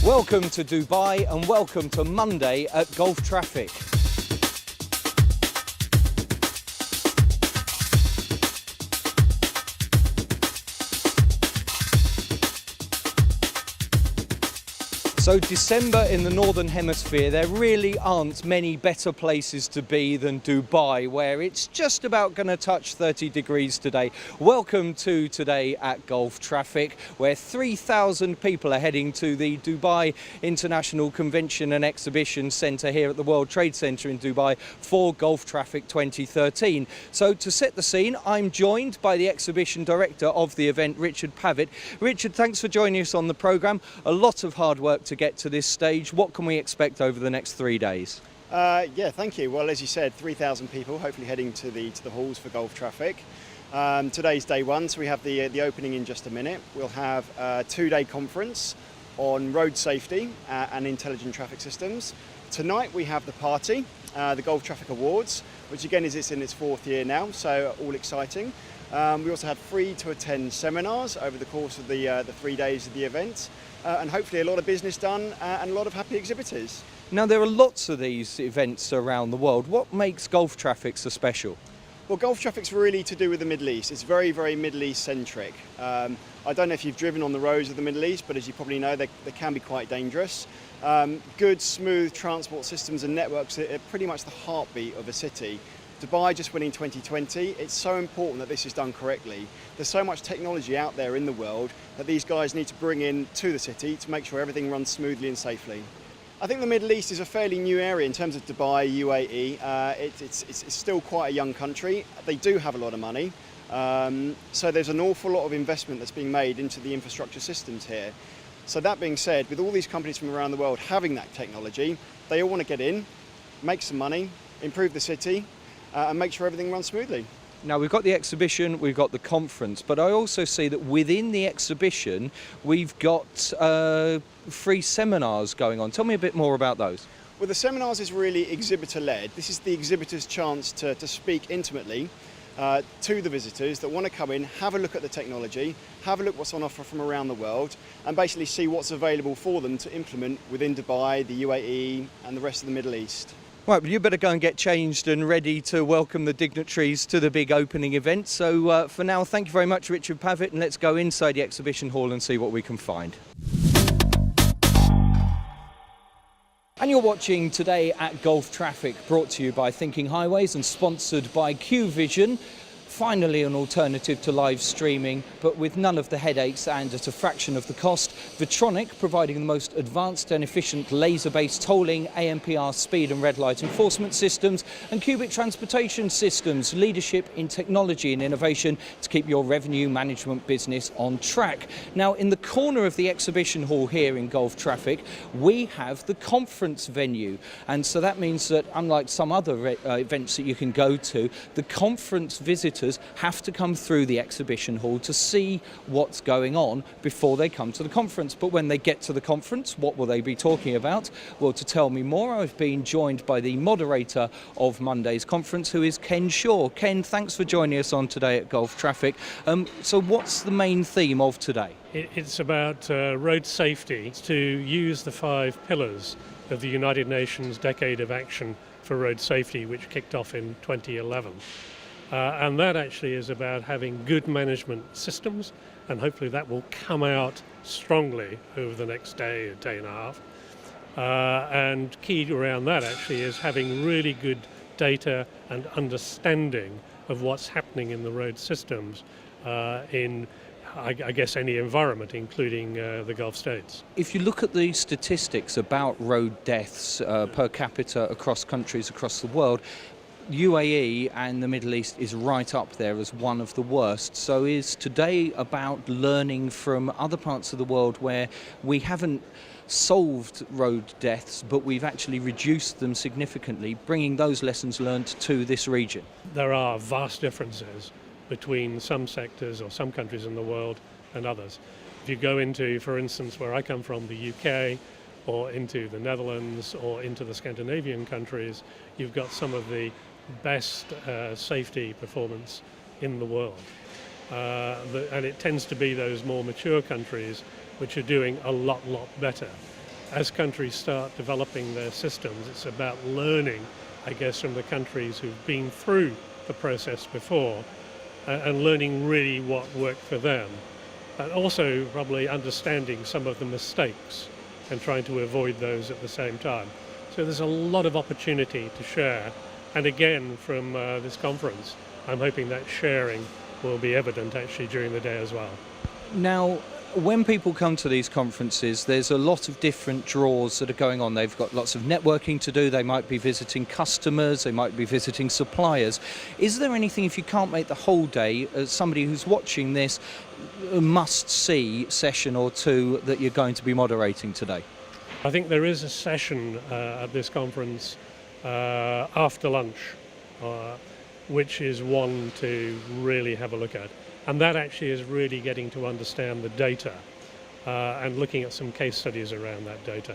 Welcome to Dubai and welcome to Monday at Gulf Traffic. So December in the Northern Hemisphere, there really aren't many better places to be than Dubai, where it's just about going to touch 30 degrees today. Welcome to Today at Gulf Traffic, where 3,000 people are heading to the Dubai International Convention and Exhibition Centre here at the World Trade Centre in Dubai for Gulf Traffic 2013. So to set the scene, I'm joined by the exhibition director of the event, Richard Pavitt. Richard, thanks for joining us on the programme. A lot of hard work to get to this stage. What can we expect over the next 3 days? Yeah, thank you. Well, as you said, 3,000 people hopefully heading to the halls for Gulf Traffic. Today's day one, so we have the opening in just a minute. We'll have a 2-day conference on road safety and intelligent traffic systems. Tonight we have the party, the Gulf Traffic Awards, which again is in its 4th year now, so all exciting. We also have free to attend seminars over the course of the 3 days of the event. And hopefully a lot of business done and a lot of happy exhibitors. Now, there are lots of these events around the world. What makes Gulf Traffic so special? Well, Gulf Traffic's really to do with the Middle East. It's very, very Middle East centric. I don't know if you've driven on the roads of the Middle East, but as you probably know, they can be quite dangerous. Good, smooth transport systems and networks are pretty much the heartbeat of a city. Dubai just winning 2020, it's so important that this is done correctly. There's so much technology out there in the world that these guys need to bring in to the city to make sure everything runs smoothly and safely. I think the Middle East is a fairly new area in terms of Dubai, UAE. It's still quite a young country. They do have a lot of money. So there's an awful lot of investment that's being made into the infrastructure systems here. So that being said, with all these companies from around the world having that technology, they all want to get in, make some money, improve the city, and make sure everything runs smoothly. Now, we've got the exhibition, we've got the conference, but I also see that within the exhibition we've got free seminars going on. Tell me a bit more about those. Well, the seminars is really exhibitor-led. This is the exhibitor's chance to speak intimately to the visitors that want to come in, have a look at the technology, have a look what's on offer from around the world, and basically see what's available for them to implement within Dubai, the UAE, and the rest of the Middle East. Right, well, you better go and get changed and ready to welcome the dignitaries to the big opening event. So for now, thank you very much, Richard Pavitt, and let's go inside the exhibition hall and see what we can find. And you're watching Today at Gulf Traffic, brought to you by Thinking Highways and sponsored by Q-Vision. Finally, an alternative to live streaming, but with none of the headaches and at a fraction of the cost. Vitronic, providing the most advanced and efficient laser-based tolling, ANPR speed and red light enforcement systems, and Cubic Transportation Systems, leadership in technology and innovation to keep your revenue management business on track. Now, in the corner of the exhibition hall here in Gulf Traffic, we have the conference venue. And so that means that, unlike some other events that you can go to, the conference visitors have to come through the exhibition hall to see what's going on before they come to the conference. But when they get to the conference, what will they be talking about? Well, to tell me more, I've been joined by the moderator of Monday's conference, who is Ken Shaw. Ken, thanks for joining us on Today at Gulf Traffic. So what's the main theme of today? It's about road safety, to use the 5 pillars of the United Nations Decade of Action for Road Safety, which kicked off in 2011. And that actually is about having good management systems, and hopefully that will come out strongly over the next day, a day and a half. And key around that actually is having really good data and understanding of what's happening in the road systems in, I guess, any environment, including the Gulf states. If you look at the statistics about road deaths per capita across countries across the world, UAE and the Middle East is right up there as one of the worst. So is today about learning from other parts of the world where we haven't solved road deaths, but we've actually reduced them significantly, bringing those lessons learned to this region? There are vast differences between some sectors or some countries in the world and others. If you go into, for instance, where I come from, the UK, or into the Netherlands, or into the Scandinavian countries, you've got some of the best safety performance in the world. And it tends to be those more mature countries which are doing a lot better. as countries start developing their systems, it's about learning, I guess, from the countries who've been through the process before and learning really what worked for them. And also probably understanding some of the mistakes and trying to avoid those at the same time. So there's a lot of opportunity to share. And again, from this conference, I'm hoping that sharing will be evident actually during the day as well. Now, when people come to these conferences, there's a lot of different draws that are going on. They've got lots of networking to do. They might be visiting customers. They might be visiting suppliers. Is there anything, if you can't make the whole day, as somebody who's watching this, a must-see session or two that you're going to be moderating today? I think there is a session at this conference after lunch, which is one to really have a look at. And that actually is really getting to understand the data and looking at some case studies around that data.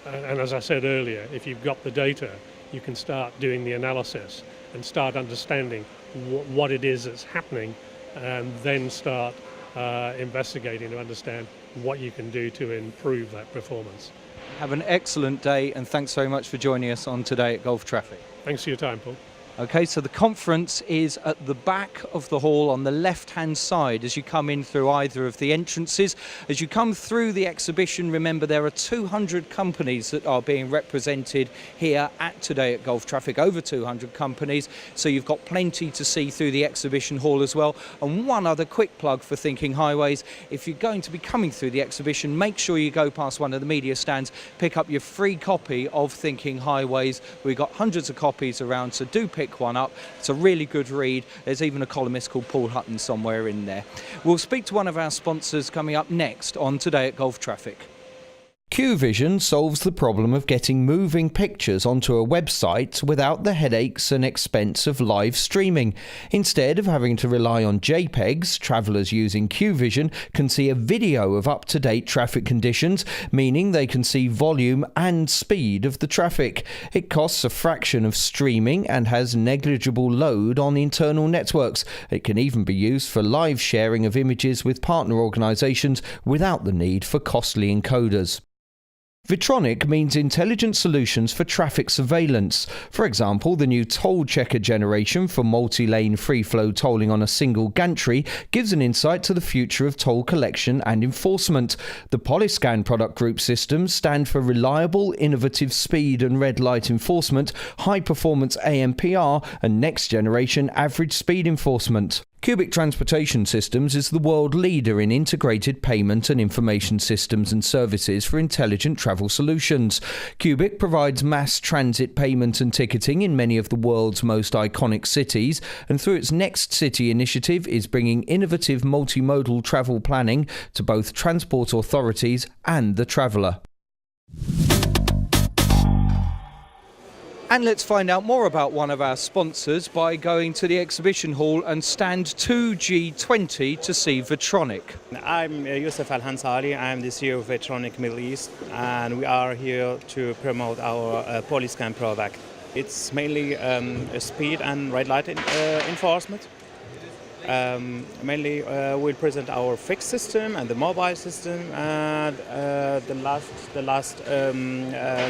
And as I said earlier, if you've got the data, you can start doing the analysis and start understanding what it is that's happening, and then start investigating to understand what you can do to improve that performance. Have an excellent day, and thanks very much for joining us on Today at Gulf Traffic. Thanks for your time, Paul. Okay, so the conference is at the back of the hall on the left-hand side as you come in through either of the entrances. As you come through the exhibition, remember there are 200 companies that are being represented here at Today at Gulf Traffic, over 200 companies, so you've got plenty to see through the exhibition hall as well. And one other quick plug for Thinking Highways: if you're going to be coming through the exhibition, make sure you go past one of the media stands, pick up your free copy of Thinking Highways. We've got hundreds of copies around, so do pick one up. It's a really good read. There's even a columnist called Paul Hutton somewhere in there. We'll speak to one of our sponsors coming up next on Today at Gulf Traffic. QVision solves the problem of getting moving pictures onto a website without the headaches and expense of live streaming. Instead of having to rely on JPEGs, travellers using QVision can see a video of up-to-date traffic conditions, meaning they can see volume and speed of the traffic. It costs a fraction of streaming and has negligible load on internal networks. It can even be used for live sharing of images with partner organisations without the need for costly encoders. Vitronic means intelligent solutions for traffic surveillance. For example, the new toll checker generation for multi-lane free-flow tolling on a single gantry gives an insight to the future of toll collection and enforcement. The Polyscan product group systems stand for reliable, innovative speed and red light enforcement, high-performance AMPR and next-generation average speed enforcement. Cubic Transportation Systems is the world leader in integrated payment and information systems and services for intelligent travel solutions. Cubic provides mass transit payment and ticketing in many of the world's most iconic cities, and through its Next City initiative is bringing innovative multimodal travel planning to both transport authorities and the traveller. And let's find out more about one of our sponsors by going to the exhibition hall and stand 2G20 to see Vitronic. I'm Youssef Al-Hansali. I'm the CEO of Vitronic Middle East, and we are here to promote our Polyscan product. It's mainly speed and red light enforcement. Mainly we'll present our fixed system and the mobile system, and the last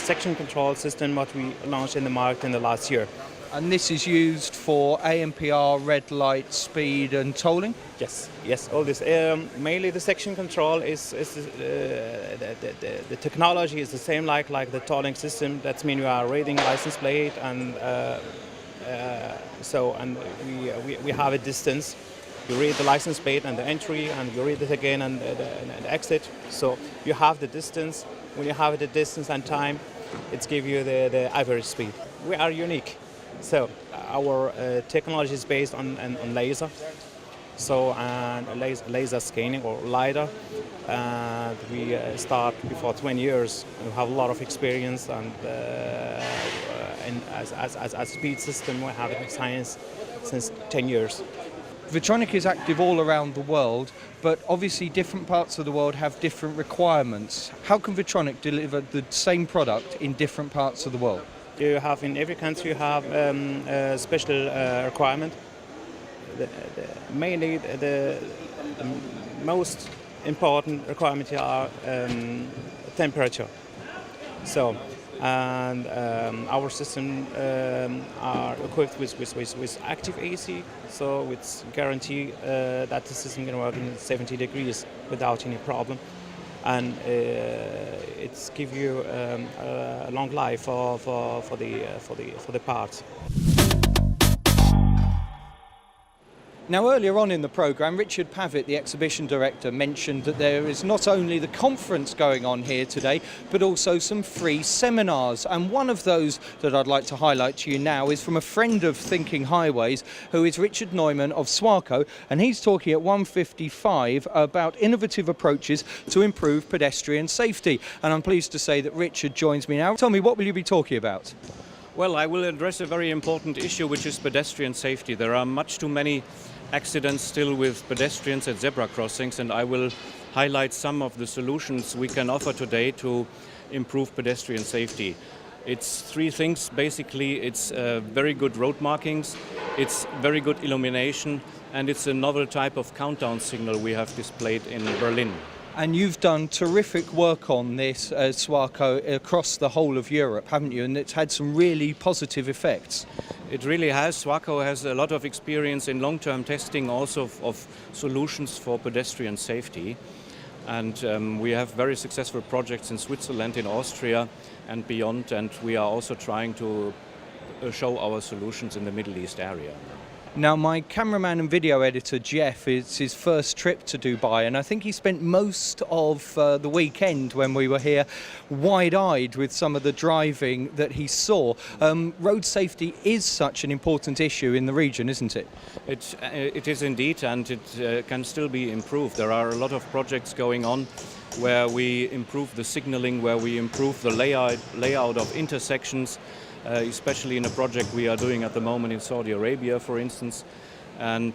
section control system what we launched in the market in the last year. And this is used for AMPR, red light, speed and tolling? Yes, all this. Mainly the section control is the technology is the same like the tolling system. That means we are reading license plate, and we have a distance. You read the license plate and the entry, and you read it again and the exit. So you have the distance. When you have the distance and time, it gives you the average speed. We are unique. So our technology is based on laser. So laser scanning or LiDAR. We start before 20 years. We have a lot of experience, and as a speed system, we have science since 10 years. Vitronic is active all around the world, but obviously different parts of the world have different requirements. How can Vitronic deliver the same product in different parts of the world? You have in every country you have a special requirement. Mainly the most important requirements are temperature. So, and our system are equipped with active AC, so it's guarantee that the system can work in 70 degrees without any problem, and it's give you a long life for the parts. Now, earlier on in the programme, Richard Pavitt, the exhibition director, mentioned that there is not only the conference going on here today, but also some free seminars. And one of those that I'd like to highlight to you now is from a friend of Thinking Highways, who is Richard Neumann of SWACO, and he's talking at 1:55 about innovative approaches to improve pedestrian safety. And I'm pleased to say that Richard joins me now. Tell me, what will you be talking about? Well, I will address a very important issue, which is pedestrian safety. There are much too many accidents still with pedestrians at zebra crossings, and I will highlight some of the solutions we can offer today to improve pedestrian safety. It's three things basically. It's very good road markings, it's very good illumination, and it's a novel type of countdown signal we have displayed in Berlin. And you've done terrific work on this, SWACO, across the whole of Europe, haven't you? And it's had some really positive effects. It really has. SWACO has a lot of experience in long-term testing also of solutions for pedestrian safety. And we have very successful projects in Switzerland, in Austria and beyond. And we are also trying to show our solutions in the Middle East area. Now, my cameraman and video editor, Jeff, it's his first trip to Dubai, and I think he spent most of the weekend when we were here wide-eyed with some of the driving that he saw. Road safety is such an important issue in the region, isn't it? It is indeed, and it can still be improved. There are a lot of projects going on where we improve the signaling, where we improve the layout of intersections, especially in a project we are doing at the moment in Saudi Arabia, for instance. And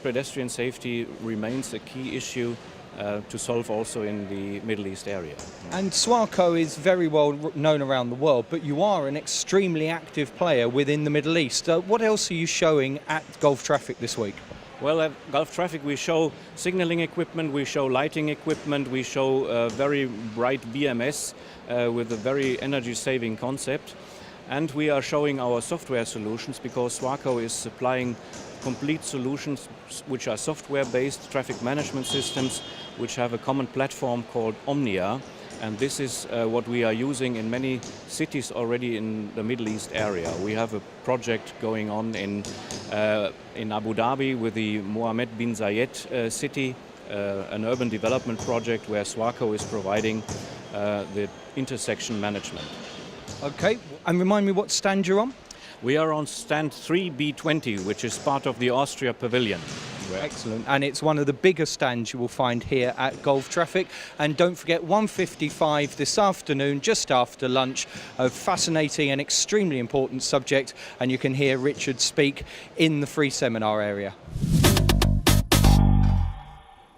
pedestrian safety remains a key issue to solve also in the Middle East area. And SWACO is very well known around the world, but you are an extremely active player within the Middle East. What else are you showing at Gulf Traffic this week? Well, at Gulf Traffic we show signaling equipment, we show lighting equipment, we show very bright BMS with a very energy-saving concept. And we are showing our software solutions because SWACO is supplying complete solutions which are software-based traffic management systems which have a common platform called Omnia. And this is what we are using in many cities already in the Middle East area. We have a project going on in Abu Dhabi with the Mohammed bin Zayed city, an urban development project where SWACO is providing the intersection management. Okay, and remind me what stand you're on? We are on stand 3B20, which is part of the Austria Pavilion. Excellent, and it's one of the bigger stands you will find here at Gulf Traffic. And don't forget, 1:55 this afternoon, just after lunch, a fascinating and extremely important subject, and you can hear Richard speak in the free seminar area.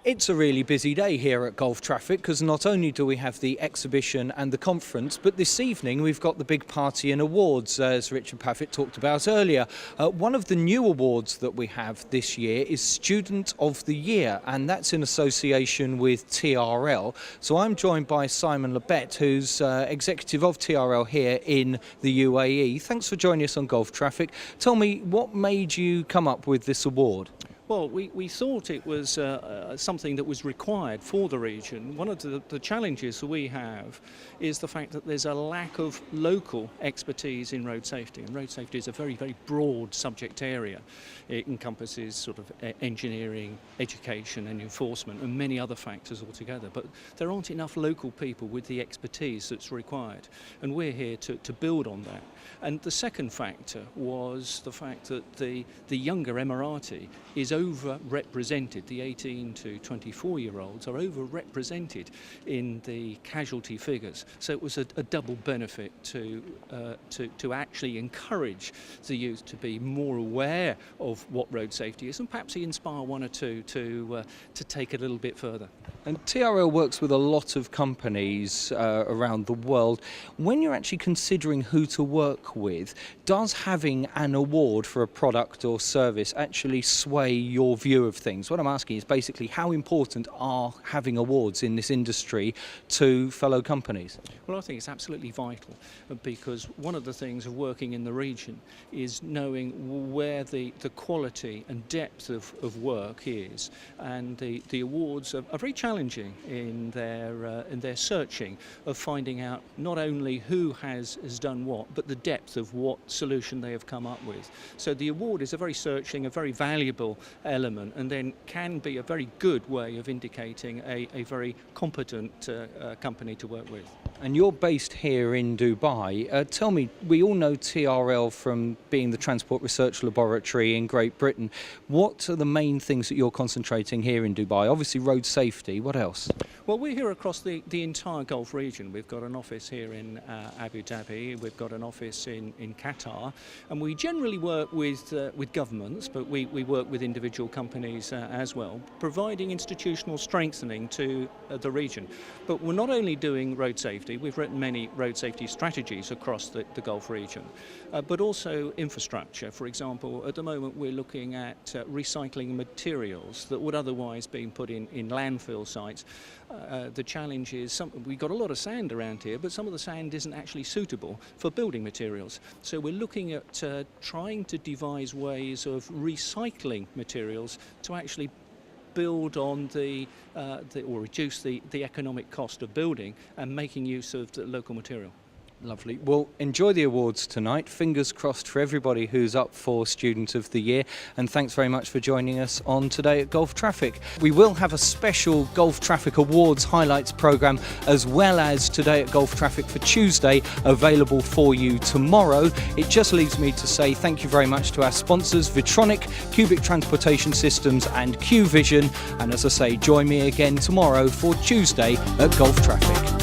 It's a really busy day here at Gulf Traffic because not only do we have the exhibition and the conference, but this evening we've got the big party and awards, as Richard Pavitt talked about earlier. One of the new awards that we have this year is Student of the Year, and that's in association with TRL. So I'm joined by Simon Lebet, who's executive of TRL here in the UAE. Thanks for joining us on Gulf Traffic. Tell me, what made you come up with this award? Well, we thought it was something that was required for the region. One of the challenges that we have is the fact that there's a lack of local expertise in road safety. And road safety is a very, very broad subject area. It encompasses sort of engineering, education and enforcement and many other factors altogether. But there aren't enough local people with the expertise that's required. And we're here to build on that. And the second factor was the fact that the younger Emirati is overrepresented. The 18 to 24-year-olds are overrepresented in the casualty figures. So it was a double benefit to actually encourage the youth to be more aware of what road safety is, and perhaps inspire one or two to take it a little bit further. And TRL works with a lot of companies around the world. When you're actually considering who to work with, does having an award for a product or service actually sway your view of things? What I'm asking is basically how important are having awards in this industry to fellow companies? Well, I think it's absolutely vital, because one of the things of working in the region is knowing where the quality and depth of work is, and the awards are very challenging in their searching of finding out not only who has done what, but the depth of what solution they have come up with. So the award is a very searching, a very valuable element, and then can be a very good way of indicating a very competent company to work with. And you're based here in Dubai. Tell me, we all know TRL from being the Transport Research Laboratory in Great Britain. What are the main things that you're concentrating here in Dubai? Obviously road safety, what else? Well, we're here across the entire Gulf region. We've got an office here in Abu Dhabi, we've got an office in Qatar, and we generally work with governments, but we work with individual companies as well, providing institutional strengthening to the region. But we're not only doing road safety, we've written many road safety strategies across the Gulf region, but also infrastructure. For example, at the moment we're looking at recycling materials that would otherwise be put in landfill sites. The challenge is we've got a lot of sand around here, but some of the sand isn't actually suitable for building materials. So we're looking at trying to devise ways of recycling materials to actually build on or reduce the economic cost of building and making use of the local material. Lovely. Well, enjoy the awards tonight. Fingers crossed for everybody who's up for Student of the Year. And thanks very much for joining us on Today at Gulf Traffic. We will have a special Gulf Traffic Awards highlights programme, as well as Today at Gulf Traffic for Tuesday, available for you tomorrow. It just leaves me to say thank you very much to our sponsors, Vitronic, Cubic Transportation Systems and Q Vision. And as I say, join me again tomorrow for Tuesday at Gulf Traffic.